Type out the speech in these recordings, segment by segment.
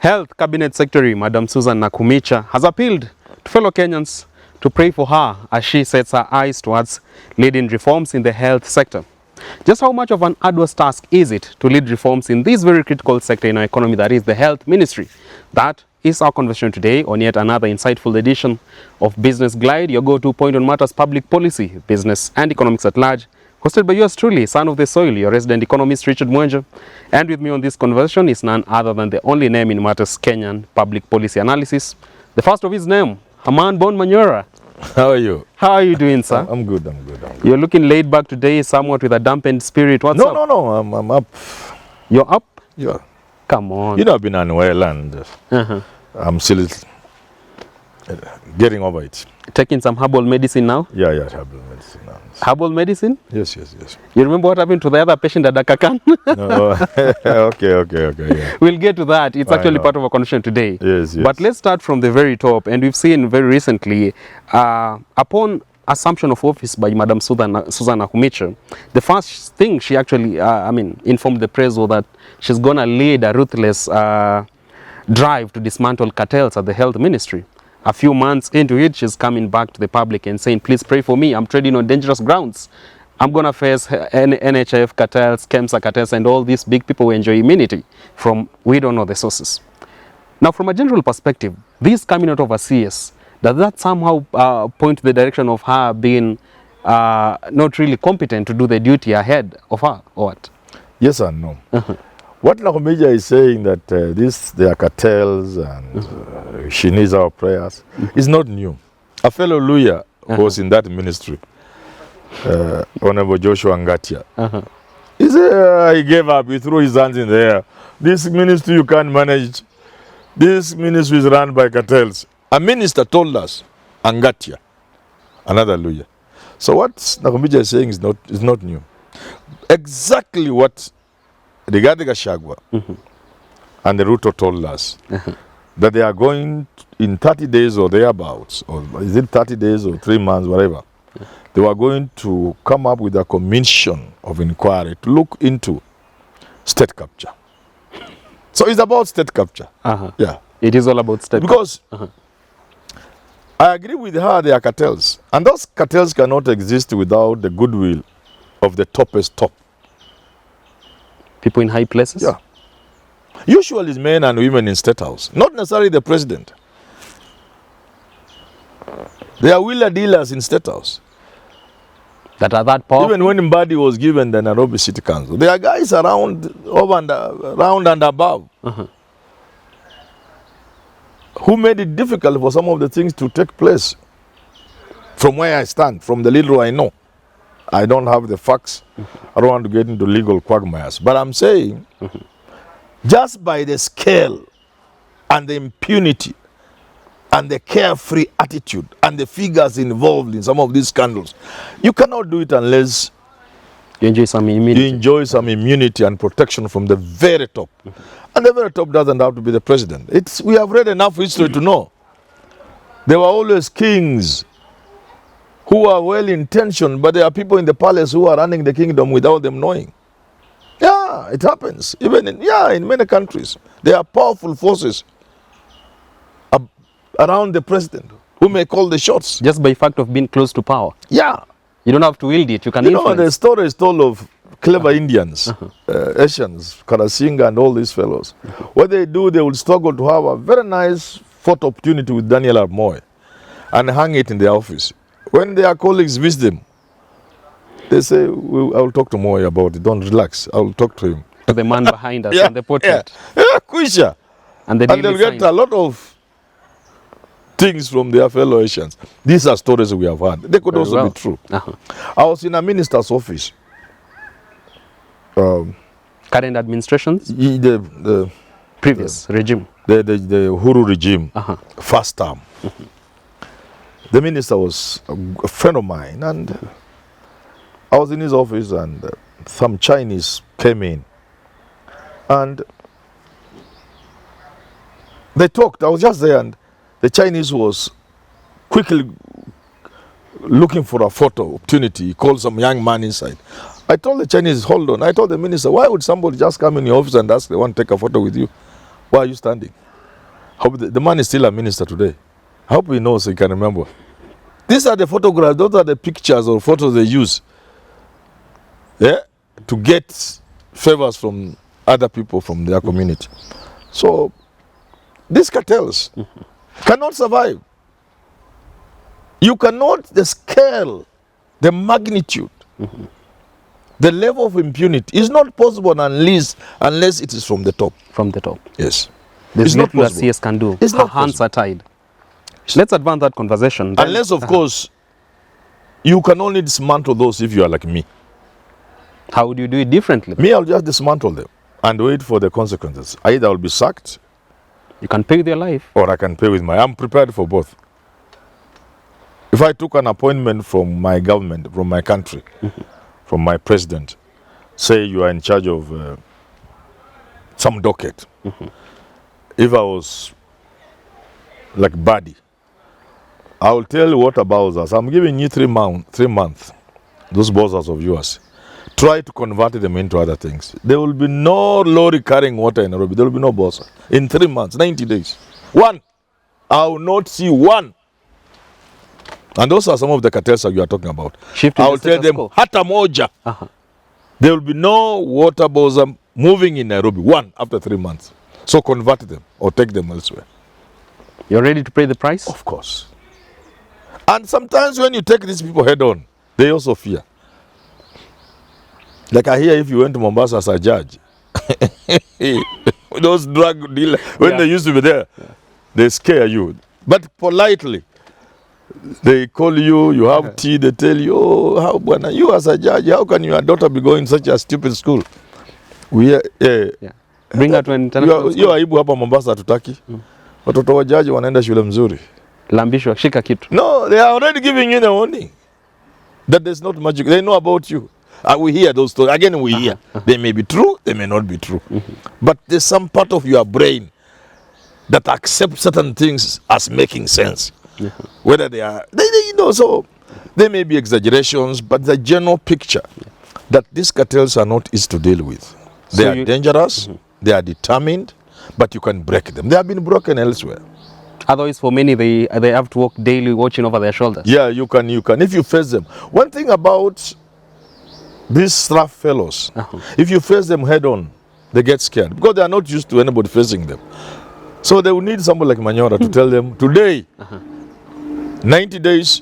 Health Cabinet Secretary Madam Susan Nakhumicha has appealed to fellow Kenyans to pray for her as she sets her eyes towards leading reforms in the health sector. Just how much of an arduous task is it to lead reforms in this very critical sector in our economy, that is the health ministry? That is our conversation today on yet another insightful edition of Business Glide, your go-to point on matters public policy, business and economics at large. Hosted by yours truly, son of the soil, your resident economist Richard Mwenje. And with me on this conversation is none other than the only name in matters Kenyan public policy analysis. The first of his name, Herman Manyora. How are you? How are you doing, sir? I'm good. You're looking laid back today, somewhat with a dampened spirit. What's up? No, I'm up. You're up? Yeah. Come on. You know, I've been unwell and I'm still getting over it. Taking some herbal medicine now? Yeah, herbal medicine now. Herbal medicine? Yes. You remember what happened to the other patient at Dakakan? No. Okay, yeah. We'll get to that. It's actually part of our conversation today. Yes. But let's start from the very top. And we've seen very recently, upon assumption of office by Madam Susan Nakhumicha, the first thing she actually, informed the press was that she's going to lead a ruthless drive to dismantle cartels at the health ministry. A few months into it, she's coming back to the public and saying, please pray for me. I'm treading on dangerous grounds. I'm going to face NHIF cartels, KEMSA cartels, and all these big people who enjoy immunity from we don't know the sources. Now, from a general perspective, this coming out of a CS, does that somehow point to the direction of her being not really competent to do the duty ahead of her, or what? Yes and no. What Nakhumicha is saying that there are cartels and she needs our prayers is not new. A fellow lawyer who was in that ministry, Honorable Joshua Ngatia, he said he gave up, he threw his hands in the air. This ministry you can't manage. This ministry is run by cartels. A minister told us, Ngatia, another lawyer. So what Nakhumicha is saying is not new. Exactly what Rigathi Gachagua and the Ruto told us that they are going in 30 days or thereabouts, or is it 30 days or 3 months, whatever, they were going to come up with a commission of inquiry to look into state capture. So it's about state capture. Yeah. It is all about state because I agree with her, they are cartels. And those cartels cannot exist without the goodwill of the toppest top. People in high places? Yeah. Usually it's men and women in state house, not necessarily the president. They are wheeler dealers in state house. That are that powerful? Even when Mbadi was given the Nairobi City Council, there are guys around and above who made it difficult for some of the things to take place. From where I stand, from the little I know. I don't have the facts. I don't want to get into legal quagmires. But I'm saying, just by the scale and the impunity and the carefree attitude and the figures involved in some of these scandals, you cannot do it unless you enjoy some immunity. And protection from the very top. And the very top doesn't have to be the president. We have read enough history to know. There were always kings who are well-intentioned, but there are people in the palace who are running the kingdom without them knowing. Yeah, it happens. Even in many countries, there are powerful forces around the president who may call the shots. Just by fact of being close to power. Yeah. You don't have to wield it, you can influence. The story is told of clever Indians, Asians, Karasinga and all these fellows. What they do, they will struggle to have a very nice photo opportunity with Daniel Armoy and hang it in their office. When their colleagues visit them, they say, I will talk to Moy about it. Don't relax. I will talk to him. To the man behind us and the portrait. Yeah, Quisha. And they'll get a lot of things from their fellow Asians. These are stories we have heard. They could also be true. I was in a minister's office. Current administrations? The previous regime. The Uhuru regime, first term. The minister was a friend of mine, and I was in his office, and some Chinese came in, and they talked. I was just there, and the Chinese was quickly looking for a photo opportunity. He called some young man inside. I told the Chinese, hold on. I told the minister, why would somebody just come in your office and ask they want to take a photo with you? Why are you standing? Hope the man is still a minister today. I hope he knows, he can remember. These are the photographs, those are the pictures or photos they use, yeah, to get favors from other people from their community. So these cartels cannot survive. You cannot, the scale, the magnitude, the level of impunity is not possible unless it is from the top. From the top. Yes. There's It's not little that possible. CS can do. It's Her not hands possible. are tied. Let's advance that conversation. Then, Unless, of course, you can only dismantle those if you are like me. how would you do it differently? Me, I'll just dismantle them and wait for the consequences. Either I'll be sacked You can pay with your life. or I can pay with my... I'm prepared for both. If I took an appointment from my government, from my country, from my president, say you are in charge of some docket, if I was like Buddy, I will tell you what about us. I'm giving you 3 months, those boulders of yours. Try to convert them into other things. There will be no lorry carrying water in Nairobi. There will be no boulders. In 3 months, 90 days. One. I will not see one. And those are some of the cartels that you are talking about. Shifting I the will tell status them, quo. hata moja. There will be no water bowser moving in Nairobi. One after 3 months. So convert them or take them elsewhere. You're ready to pay the price? Of course. And sometimes when you take these people head on, they also fear. Like I hear if you went to Mombasa as a judge, those drug dealers, when they used to be there, they scare you. But politely, they call you, you have tea, they tell you, oh, how, Bwana, you as a judge, how can your daughter be going such a stupid school? We Bring her to an international hiyo aibu hapa Mombasa hatutaki. Watoto wa jaji wanaenda shule mzuri. Lambishwa, shika kitu. No, they are already giving you the warning that there's not magic. They know about you. We hear those stories. Again, we hear. They may be true, they may not be true. But there's some part of your brain that accepts certain things as making sense. Whether they are, so there may be exaggerations, but the general picture that these cartels are not easy to deal with. They So are dangerous, they are determined, but you can break them. They have been broken elsewhere. Otherwise, for many, they have to walk daily watching over their shoulders. Yeah, you can. If you face them. One thing about these rough fellows, if you face them head on, they get scared because they are not used to anybody facing them. So they will need someone like Manyora to tell them, today, 90 days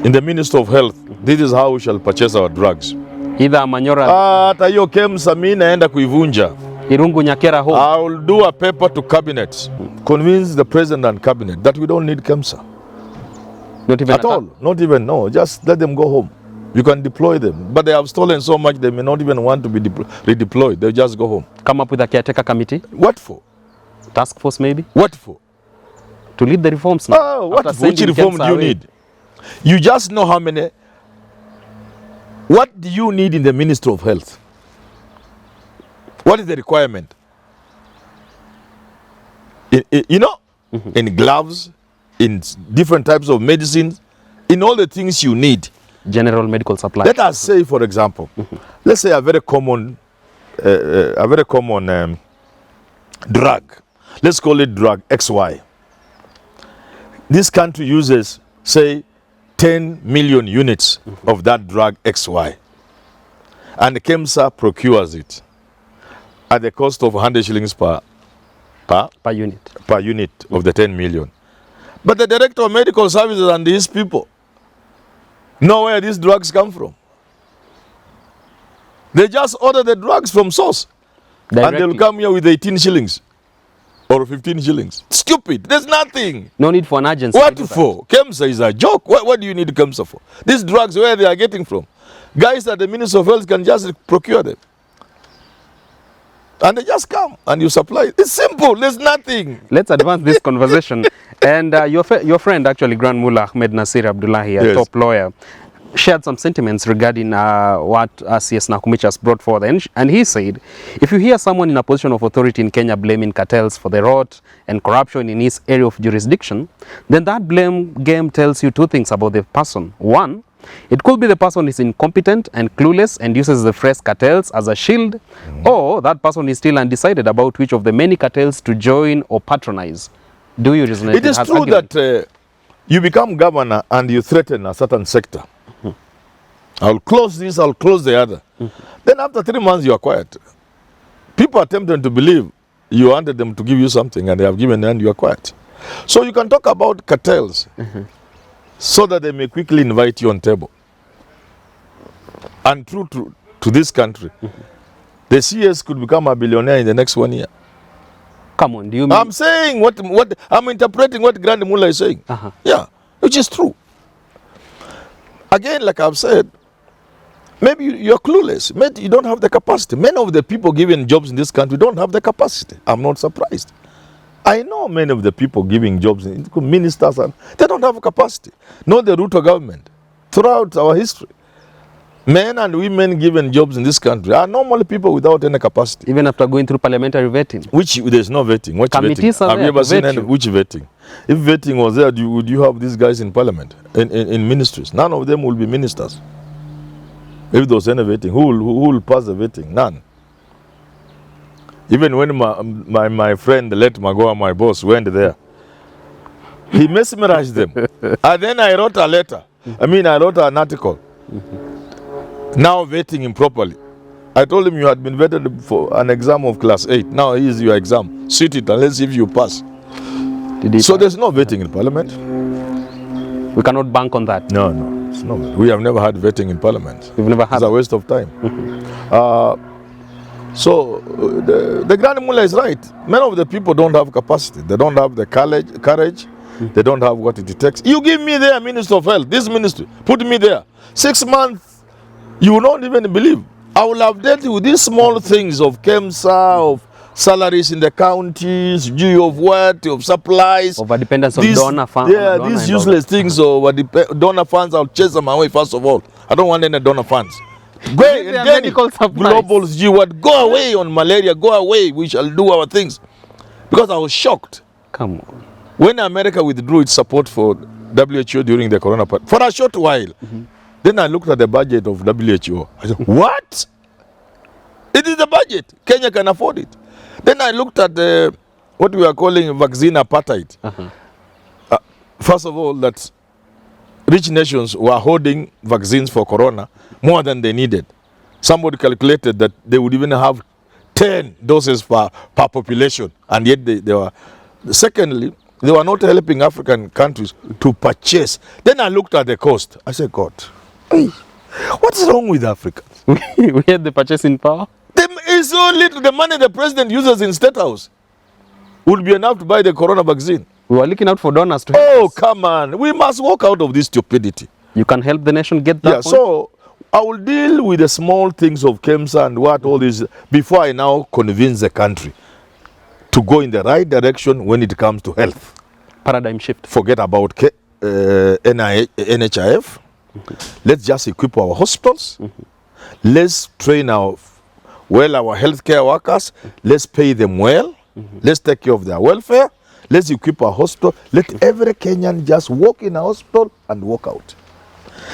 in the Minister of Health, this is how we shall purchase our drugs. Either Manyora, Hata hiyo KEMSA mimi naenda kuivunja. Irungu Nyakera home. I will do a paper to cabinet, convince the president and cabinet that we don't need KEMSA Not even at all. Not even, no. Just let them go home. You can deploy them. But they have stolen so much they may not even want to be redeployed. They'll just go home. Come up with a caretaker committee, What for? task force maybe, What for? to lead the reforms now. Oh, what After for? Which sending reform Kemsa do you away. need? You just know how many. What do you need in the Ministry of Health? What is the requirement? In gloves, in different types of medicines, in all the things you need. General medical supply. Let us say, for example, let's say a very common drug. Let's call it drug XY. This country uses, say, 10 million units of that drug XY. And KEMSA procures it at the cost of 100 shillings per unit of the 10 million. But the director of medical services and these people know where these drugs come from. They just order the drugs from source. Directly. And they'll come here with 18 shillings or 15 shillings. Stupid. There's nothing. No need for an agency. What to do that. for? KEMSA is a joke. What do you need KEMSA for? These drugs, where they are getting from? Guys at the Ministry of Health can just procure them. And they just come and you supply it. It's simple. There's nothing. Let's advance this conversation. And your friend, actually, Grand Mullah Ahmed Nasir Abdullahi, a Yes. top lawyer, shared some sentiments regarding what CS Nakumicha has brought forward. And he said, if you hear someone in a position of authority in Kenya blaming cartels for the rot and corruption in his area of jurisdiction, then that blame game tells you two things about the person. One, It could be the person is incompetent and clueless and uses the phrase cartels as a shield, or that person is still undecided about which of the many cartels to join or patronize. Do you resonate? It is true that you become governor and you threaten a certain sector. I'll close this, I'll close the other. Then after 3 months, you are quiet. People are tempted to believe you wanted them to give you something and they have given and you are quiet. So you can talk about cartels so that they may quickly invite you on table. And true to this country, the CS could become a billionaire in the next 1 year. Come on, do you mean? I'm saying what I'm interpreting what Grand Mullah is saying. Yeah, which is true. Again, like I've said, maybe you're clueless. Maybe you don't have the capacity. Many of the people given jobs in this country don't have the capacity. I'm not surprised. I know many of the people giving jobs, ministers, and they don't have capacity. Not the Ruto government. Throughout our history, men and women given jobs in this country are normally people without any capacity. Even after going through parliamentary vetting? Which there's no vetting. What Committees vetting? are Have there you ever seen vet any? you. Which vetting? If vetting was there, would you have these guys in parliament, in ministries? None of them will be ministers. If there was any vetting, who will pass the vetting? None. Even when my friend, the late Magoa, my boss, went there, he mesmerized them. And then I wrote a letter. I wrote an article. Now vetting him properly. I told him you had been vetted for an exam of class 8. Now here's your exam. Sit it and let's see if you pass. So there's no vetting in parliament. We cannot bank on that. No, it's not. We have never had vetting in parliament. We've never had. It's a waste of time. So the Grand Mullah is right. Many of the people don't have capacity. They don't have the courage. They don't have what it takes. You give me there, Minister of Health, this ministry, put me there. 6 months, you will not even believe. I will have dealt with these small things of KEMSA, of salaries in the counties, due of what, of supplies. Over dependence on donor funds. Yeah, these useless things over donor funds, I'll chase them away first of all. I don't want any donor funds. Go and then medical supplies. Globals, you what? Go away on malaria, go away, we shall do our things. Because I was shocked. Come on. When America withdrew its support for WHO during the corona pandemic, for a short while, then I looked at the budget of WHO. I said, what? It is the budget. Kenya can afford it. Then I looked at what we are calling vaccine apartheid. First of all, that rich nations were holding vaccines for corona more than they needed. Somebody calculated that they would even have 10 doses per population, and yet they were. Secondly, they were not helping African countries to purchase. Then I looked at the cost. I said, God, what's wrong with Africa? We had the purchasing power. It's so little. The money the president uses in State House would be enough to buy the corona vaccine. We were looking out for donors to help Oh, us. come on. We must walk out of this stupidity. You can help the nation get that point? So I will deal with the small things of KEMSA and what all this before I now convince the country to go in the right direction when it comes to health. Paradigm shift. Forget about NHIF. Let's just equip our hospitals. Let's train our healthcare workers. Let's pay them well. Let's take care of their welfare. Let's equip our hospital. Let every Kenyan just walk in a hospital and walk out.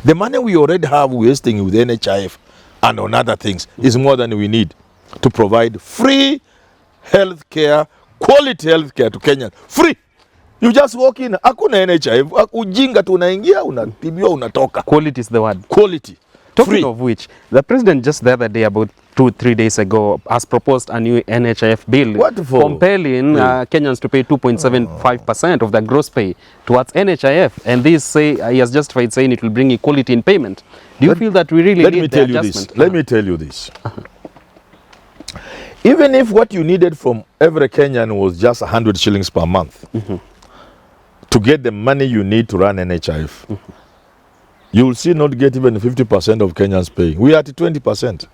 The money we already have wasting with NHIF and on other things is more than we need to provide free healthcare, quality healthcare to Kenyans. Free. You just walk in. Hakuna NHIF. Ujinga tunaingia, unatibiwa, unatoka. Quality is the word. Quality. Talking Free. of which, the president just the other day, about 2-3 days ago, has proposed a new NHIF bill Wonderful. compelling Kenyans to pay 2.75% of their gross pay towards NHIF. And this he has justified saying it will bring equality in payment. Do you feel that we really need the adjustment? Let me tell you this. Even if what you needed from every Kenyan was just 100 shillings per month to get the money you need to run NHIF, you will see not get even 50% of Kenyans paying. We are at 20%.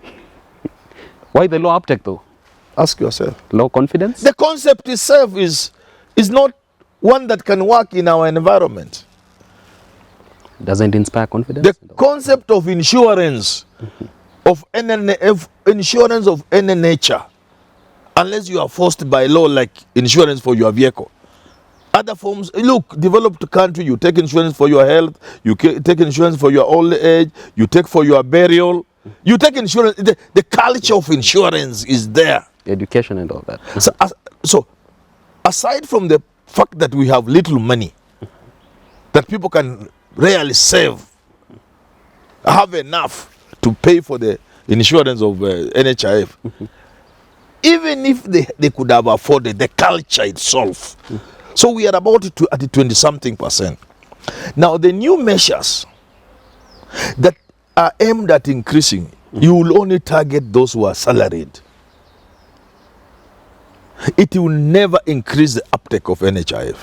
Why the low uptake though? Ask yourself. Low confidence? The concept itself is not one that can work in our environment. Doesn't inspire confidence? The concept of insurance, of insurance of any nature, unless you are forced by law like insurance for your vehicle. Other forms, look, developed country, you take insurance for your health, you take insurance for your old age, you take for your burial, you take insurance. The culture of insurance is there. Education and all that. So aside from the fact that we have little money, that people can rarely save, have enough to pay for the insurance of NHIF, even if they could have afforded the culture itself. So we are about to at the 20-something%. Now the new measures that are aimed at increasing, you will only target those who are salaried. It will never increase the uptake of NHIF.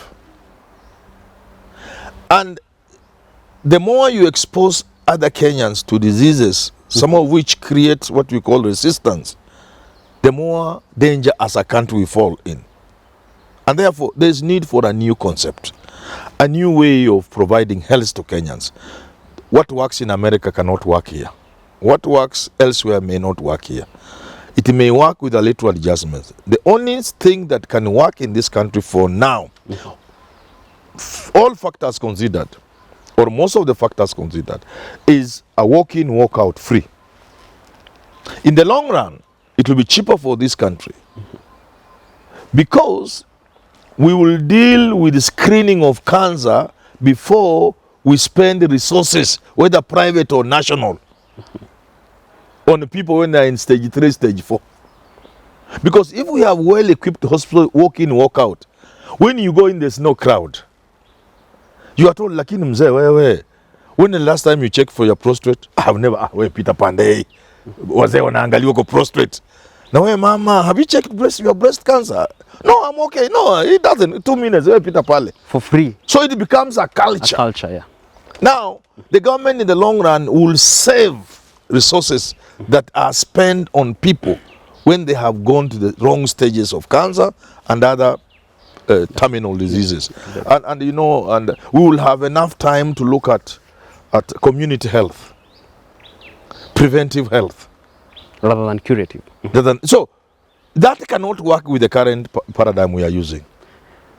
And the more you expose other Kenyans to diseases, some of which create what we call resistance, the more danger as a country we fall in. And therefore, there's need for a new concept, a new way of providing health to Kenyans. What works in America cannot work here. What works elsewhere may not work here. It may work with a little adjustments. The only thing that can work in this country for now, all factors considered, or most of the factors considered, is a walk-in, walk-out free. In the long run, it will be cheaper for this country because we will deal with the screening of cancer before we spend the resources, whether private or national, on the people when they are in stage 3, stage 4. Because if we have well-equipped hospital, walk in, walk out, when you go in, there's no crowd. You are told, lakini mzee, wewe, when the last time you checked for your prostate? I have never, Peter Pandey, wazee wanaangaliwa kwa prostate. Now, hey, mama, have you checked your breast cancer? No, I'm okay. No, it doesn't. 2 minutes, Peter Pale. For free. So it becomes a culture. A culture, yeah. Now, the government in the long run will save resources that are spent on people when they have gone to the wrong stages of cancer and other terminal diseases. And you know, and we will have enough time to look at community health, preventive health. Rather than curative. So that cannot work with the current paradigm we are using.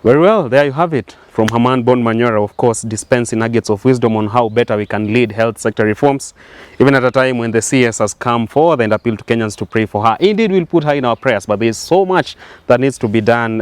Very well, there you have it. From Herman Manyora, of course, dispensing nuggets of wisdom on how better we can lead health sector reforms, even at a time when the CS has come forward and appealed to Kenyans to pray for her. Indeed, we'll put her in our prayers, but there is so much that needs to be done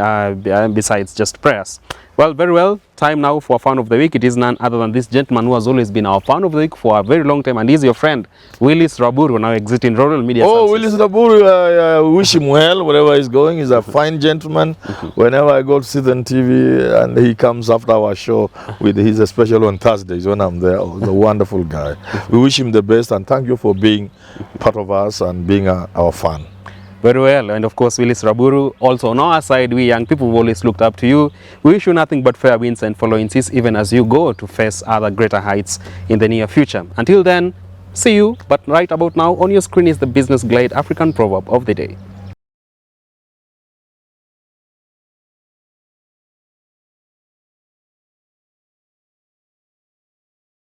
besides just prayers. Well, very well. Time now for Fan of the Week. It is none other than this gentleman who has always been our Fan of the Week for a very long time, and he's your friend, Willis Raburu, now exiting Rural Media Services. Willis Raburu, wish him well wherever he's going. He's a fine gentleman. Whenever I go to sit on TV and he comes after our show, he's a special on Thursdays when I'm there. He's a wonderful guy. We wish him the best and thank you for being part of us and being our fan. Very well, and of course, Willis Raburu, also on our side, we young people have always looked up to you. We wish you nothing but fair winds and followings, even as you go to face other greater heights in the near future. Until then, see you, but right about now on your screen is the Business Glide African proverb of the day.